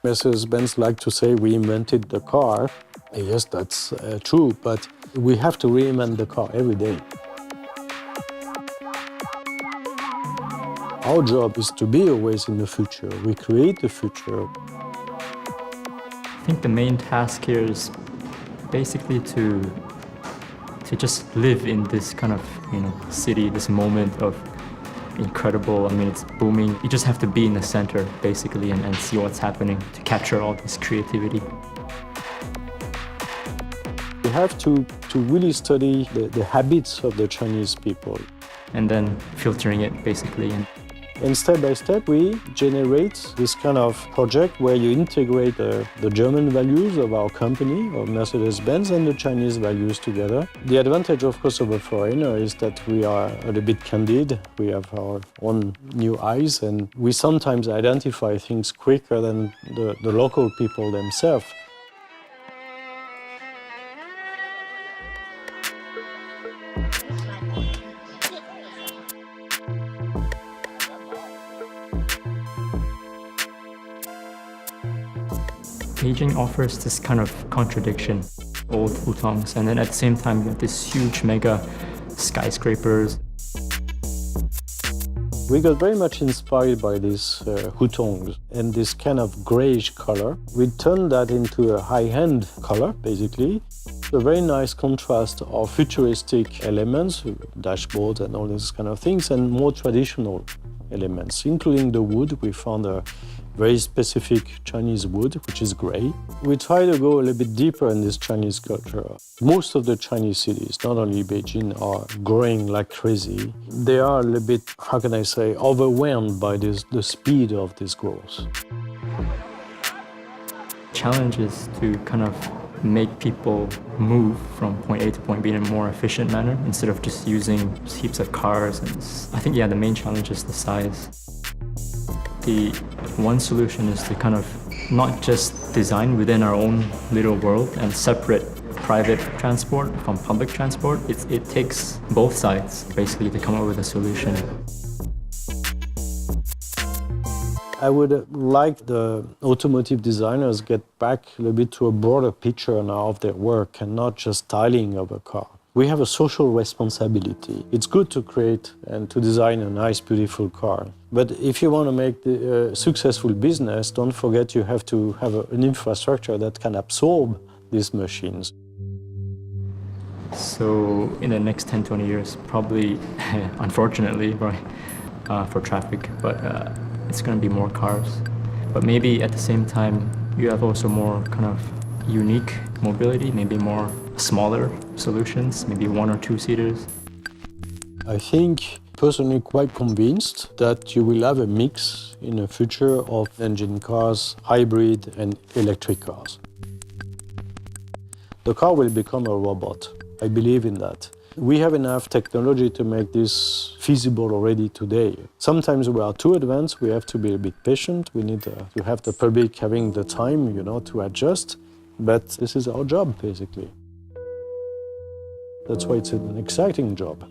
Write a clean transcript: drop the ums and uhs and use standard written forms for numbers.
Mercedes-Benz like to say we invented the car. Yes, that's true, but we have to reinvent the car every day. Our job is to be always in the future. We create the future. I think the main task here is basically to just live in this kind of, city, this moment of incredible, it's booming. You just have to be in the center, basically, and see what's happening to capture all this creativity. We have to really study the habits of the Chinese people. And then filtering it, basically. And step by step, we generate this kind of project where you integrate the German values of our company, of Mercedes-Benz, and the Chinese values together. The advantage, of course, of a foreigner is that we are a little bit candid. We have our own new eyes, and we sometimes identify things quicker than the local people themselves. Beijing offers this kind of contradiction, old hutongs, and then at the same time you have these huge mega skyscrapers. We got very much inspired by these hutongs and this kind of grayish color. We turned that into a high-end color, basically. A very nice contrast of futuristic elements, dashboards and all these kind of things, and more traditional elements, including the wood. We found a very specific Chinese wood, which is gray. We try to go a little bit deeper in this Chinese culture. Most of the Chinese cities, not only Beijing, are growing like crazy. They are a little bit, how can I say, overwhelmed by the speed of this growth. Challenge is to kind of make people move from point A to point B in a more efficient manner instead of just using heaps of cars. And I think, the main challenge is the size. The one solution is to kind of not just design within our own little world and separate private transport from public transport. It takes both sides, basically, to come up with a solution. I would like the automotive designers get back a little bit to a broader picture now of their work and not just styling of a car. We have a social responsibility. It's good to create and to design a nice, beautiful car. But if you want to make a successful business, don't forget you have to have an infrastructure that can absorb these machines. So in the next 10, 20 years, probably, unfortunately, for traffic, but it's going to be more cars. But maybe at the same time, you have also more kind of unique mobility, maybe more smaller solutions, maybe 1 or 2 seaters. I think personally quite convinced that you will have a mix in the future of engine cars, hybrid and electric cars. The car will become a robot. I believe in that. We have enough technology to make this feasible already today. Sometimes we are too advanced, we have to be a bit patient. We need to have the public having the time, to adjust. But this is our job, basically. That's why it's an exciting job.